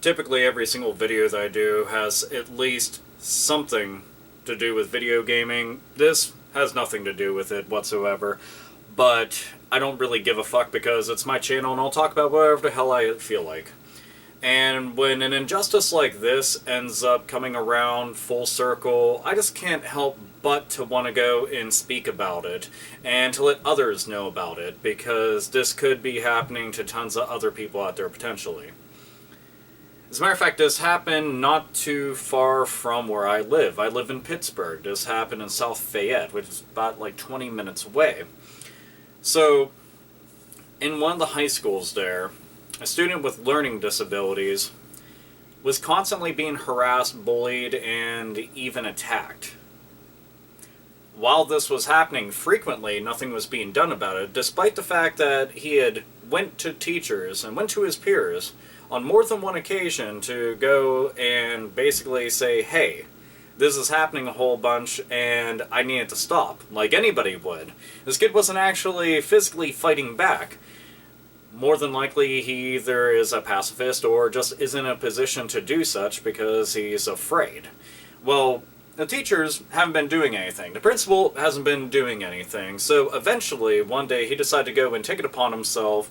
Typically every single video that I do has at least something to do with video gaming. This has nothing to do with it whatsoever, but I don't really give a fuck because it's my channel and I'll talk about whatever the hell I feel like. And when an injustice like this ends up coming around full circle, I just can't help but to want to go and speak about it and to let others know about it, because this could be happening to tons of other people out there potentially. As a matter of fact, this happened not too far from where I live. I live in Pittsburgh. This happened in South Fayette, which is about like 20 minutes away. So, in one of the high schools there, a student with learning disabilities was constantly being harassed, bullied, and even attacked. While this was happening frequently, nothing was being done about it, despite the fact that he had went to teachers and went to his peers on more than one occasion to go and basically say, hey, this is happening a whole bunch and I need it to stop, like anybody would. This kid wasn't actually physically fighting back. More than likely he either is a pacifist or just isn't in a position to do such because he's afraid. Well, the teachers haven't been doing anything. The principal hasn't been doing anything. So eventually, one day, he decided to go and take it upon himself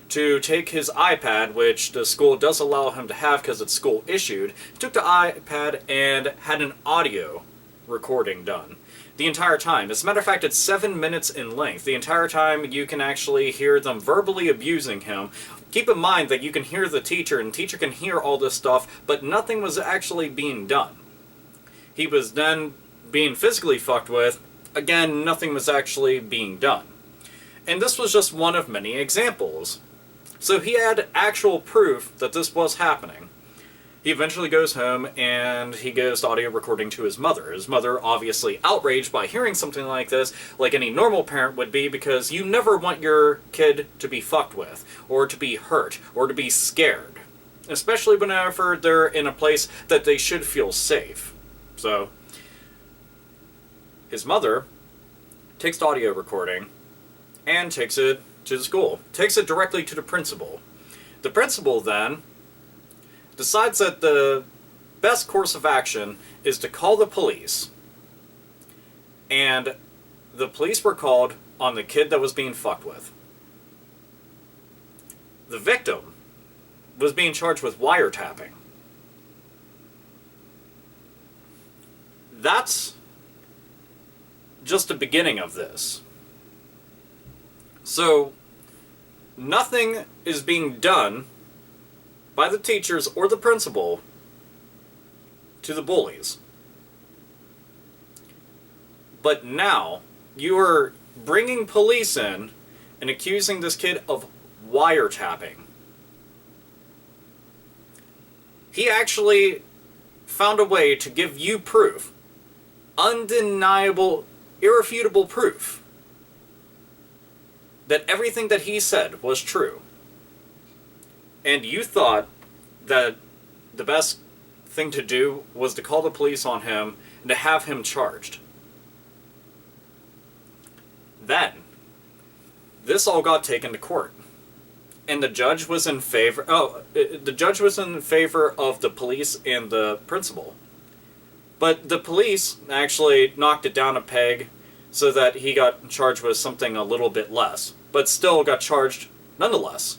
to take his iPad, which the school does allow him to have because it's school issued. He took the iPad and had an audio recording done the entire time. As a matter of fact, it's 7 minutes in length. The entire time you can actually hear them verbally abusing him. Keep in mind that you can hear the teacher, and the teacher can hear all this stuff, but nothing was actually being done. He was then being physically fucked with. Again, nothing was actually being done. And this was just one of many examples. So he had actual proof that this was happening. He eventually goes home and he gives the audio recording to his mother. His mother, obviously outraged by hearing something like this, like any normal parent would be, because you never want your kid to be fucked with, or to be hurt, or to be scared. Especially whenever they're in a place that they should feel safe. So, his mother takes the audio recording and takes it to the school. Takes it directly to the principal. The principal then decides that the best course of action is to call the police. And the police were called on the kid that was being fucked with. The victim was being charged with wiretapping. That's just the beginning of this. So, nothing is being done by the teachers or the principal to the bullies. But now, you are bringing police in and accusing this kid of wiretapping. He actually found a way to give you proof. Undeniable, irrefutable proof that everything that he said was true. And you thought that the best thing to do was to call the police on him and to have him charged. Then, this all got taken to court. And the judge was in favor... the judge was in favor of the police and the principal. But the police actually knocked it down a peg so that he got charged with something a little bit less. But still got charged nonetheless.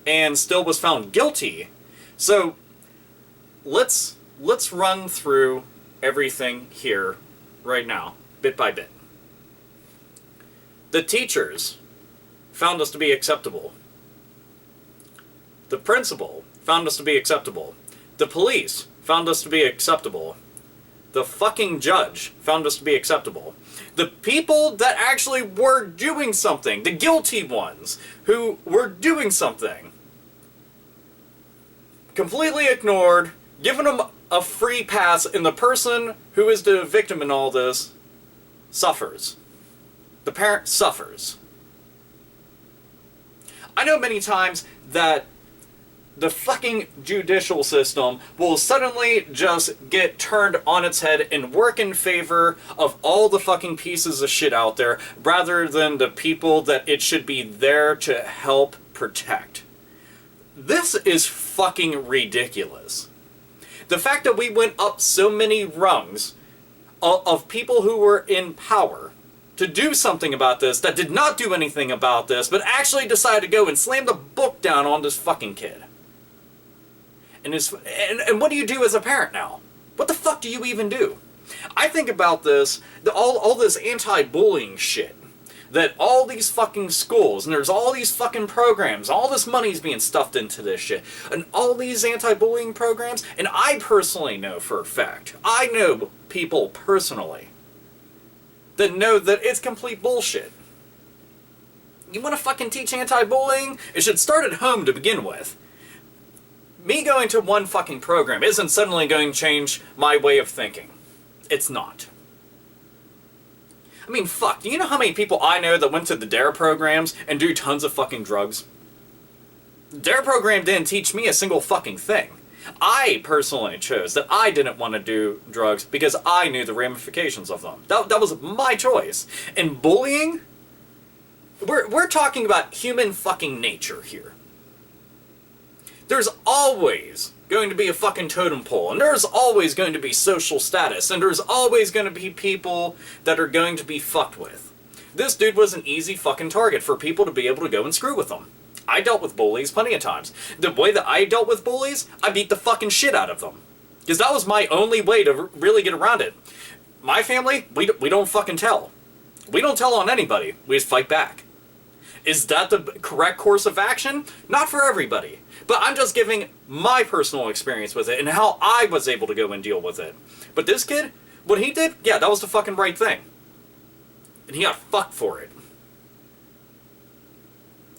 And still was found guilty. So, let's run through everything here right now, bit by bit. The teachers found us to be acceptable. The principal found us to be acceptable. The police found us to be acceptable. The fucking judge found us to be acceptable. The people that actually were doing something, the guilty ones who were doing something, completely ignored, given them a free pass, and the person who is the victim in all this suffers. The parent suffers. I know many times that the fucking judicial system will suddenly just get turned on its head and work in favor of all the fucking pieces of shit out there, rather than the people that it should be there to help protect. This is fucking ridiculous. The fact that we went up so many rungs of people who were in power to do something about this, that did not do anything about this, but actually decided to go and slam the book down on this fucking kid. And what do you do as a parent now? What the fuck do you even do? I think about this, all this anti-bullying shit. That all these fucking schools, and there's all these fucking programs, all this money's being stuffed into this shit, and all these anti-bullying programs, and I personally know for a fact, I know people personally, that know that it's complete bullshit. You want to fucking teach anti-bullying? It should start at home to begin with. Me going to one fucking program isn't suddenly going to change my way of thinking. It's not. I mean, fuck, do you know how many people I know that went to the DARE programs and do tons of fucking drugs? The DARE program didn't teach me a single fucking thing. I personally chose that I didn't want to do drugs because I knew the ramifications of them. That was my choice. And bullying? We're talking about human fucking nature here. There's always going to be a fucking totem pole, and there's always going to be social status, and there's always going to be people that are going to be fucked with. This dude was an easy fucking target for people to be able to go and screw with them. I dealt with bullies plenty of times. The way that I dealt with bullies, I beat the fucking shit out of them. Because that was my only way to really get around it. My family, we don't fucking tell. We don't tell on anybody. We just fight back. Is that the correct course of action? Not for everybody. But I'm just giving my personal experience with it and how I was able to go and deal with it. But this kid, what he did, yeah, that was the fucking right thing. And he got fucked for it.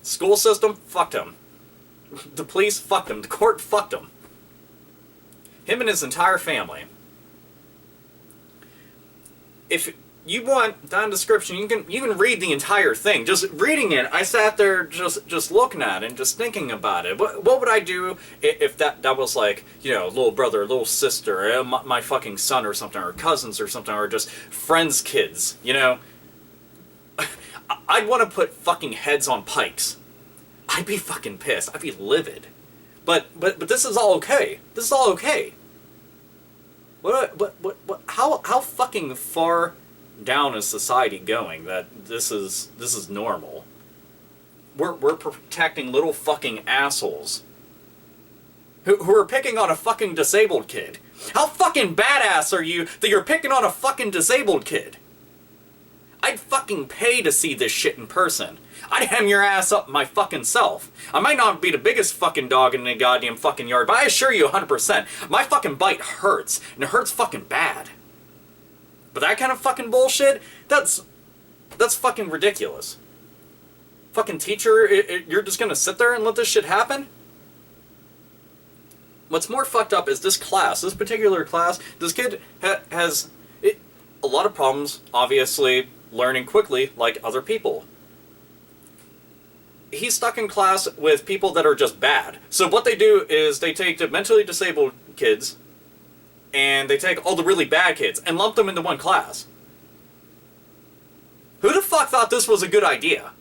School system, fucked him. The police, fucked him. The court, fucked him. Him and his entire family. If you want that description, you can read the entire thing. Just reading it, I sat there just looking at it and just thinking about it. What would I do if that was like, you know, little brother, little sister, my fucking son or something, or cousins or something, or just friends' kids, you know? I'd want to put fucking heads on pikes. I'd be fucking pissed. I'd be livid. But this is all okay. This is all okay. What how fucking far down is society going that this is normal? We're protecting little fucking assholes who are picking on a fucking disabled kid. How fucking badass are you that you're picking on a fucking disabled kid? I'd fucking pay to see this shit in person. I'd hem your ass up my fucking self. I might not be the biggest fucking dog in the goddamn fucking yard, but I assure you 100%, my fucking bite hurts, and it hurts fucking bad. But that kind of fucking bullshit, that's fucking ridiculous. Fucking teacher, you're just gonna sit there and let this shit happen? What's more fucked up is this particular class, this kid has a lot of problems, obviously, learning quickly like other people. He's stuck in class with people that are just bad. So what they do is they take the mentally disabled kids and they take all the really bad kids and lump them into one class. Who the fuck thought this was a good idea?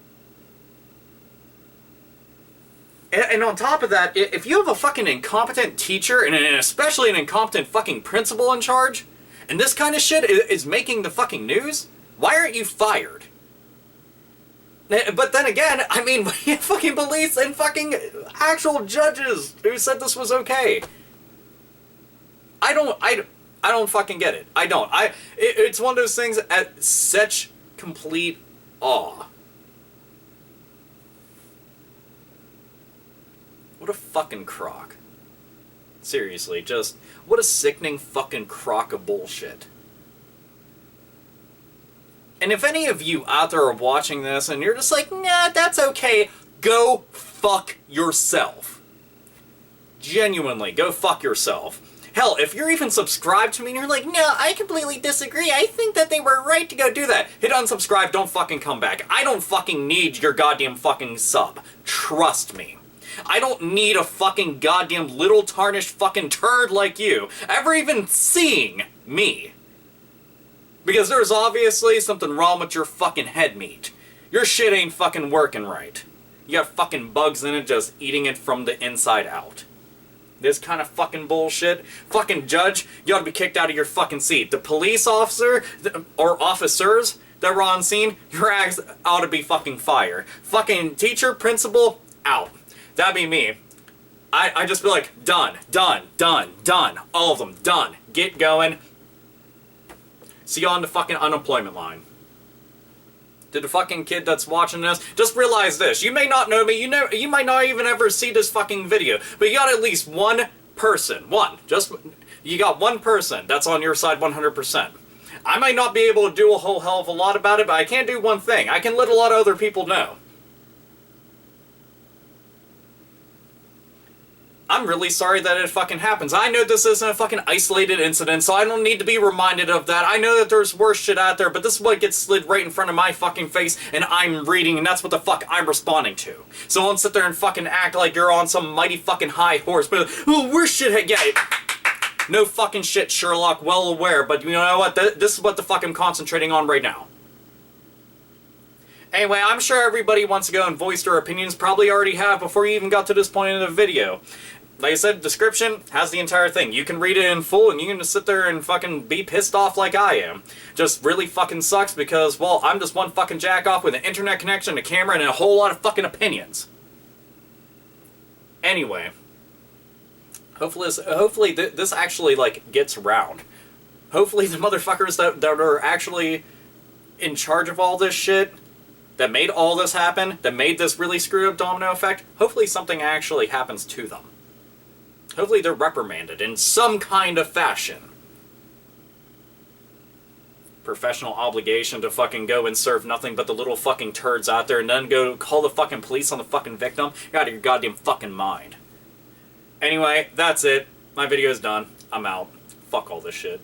And on top of that, if you have a fucking incompetent teacher and especially an incompetent fucking principal in charge, and this kind of shit is making the fucking news, why aren't you fired? But then again, I mean, we have fucking police and fucking actual judges who said this was okay. I don't fucking get it. I don't. It's one of those things at such complete awe. What a fucking crock. Seriously, just, what a sickening fucking crock of bullshit. And if any of you out there are watching this and you're just like, nah, that's okay, go fuck yourself. Genuinely, go fuck yourself. Hell, if you're even subscribed to me and you're like, no, I completely disagree, I think that they were right to go do that, hit unsubscribe, don't fucking come back. I don't fucking need your goddamn fucking sub. Trust me. I don't need a fucking goddamn little tarnished fucking turd like you ever even seeing me. Because there's obviously something wrong with your fucking head meat. Your shit ain't fucking working right. You got fucking bugs in it just eating it from the inside out. This kind of fucking bullshit. Fucking judge, you ought to be kicked out of your fucking seat. The police officer, or officers that were on scene, your ass ought to be fucking fired. Fucking teacher, principal, out. That'd be me. I just be like, done, done, done, done. All of them, done. Get going. See you on the fucking unemployment line. To the fucking kid that's watching this, just realize this. You may not know me, you might not even ever see this fucking video, but you got at least one person, you got one person that's on your side 100%. I might not be able to do a whole hell of a lot about it, but I can do one thing. I can let a lot of other people know. I'm really sorry that it fucking happens. I know this isn't a fucking isolated incident, so I don't need to be reminded of that. I know that there's worse shit out there, but this is what gets slid right in front of my fucking face, and I'm reading, and that's what the fuck I'm responding to. So don't sit there and fucking act like you're on some mighty fucking high horse, but, oh, worse shit, yeah. No fucking shit, Sherlock, well aware, but you know what? This is what the fuck I'm concentrating on right now. Anyway, I'm sure everybody wants to go and voice their opinions, probably already have before you even got to this point in the video. Like I said, description has the entire thing. You can read it in full, and you can just sit there and fucking be pissed off like I am. Just really fucking sucks because, well, I'm just one fucking jack-off with an internet connection, a camera, and a whole lot of fucking opinions. Anyway. Hopefully this actually, like, gets around. Hopefully the motherfuckers that are actually in charge of all this shit, that made all this happen, that made this really screwed up domino effect, hopefully something actually happens to them. Hopefully they're reprimanded in some kind of fashion. Professional obligation to fucking go and serve nothing but the little fucking turds out there and then go call the fucking police on the fucking victim. You're out of your goddamn fucking mind. Anyway, that's it. My video's done. I'm out. Fuck all this shit.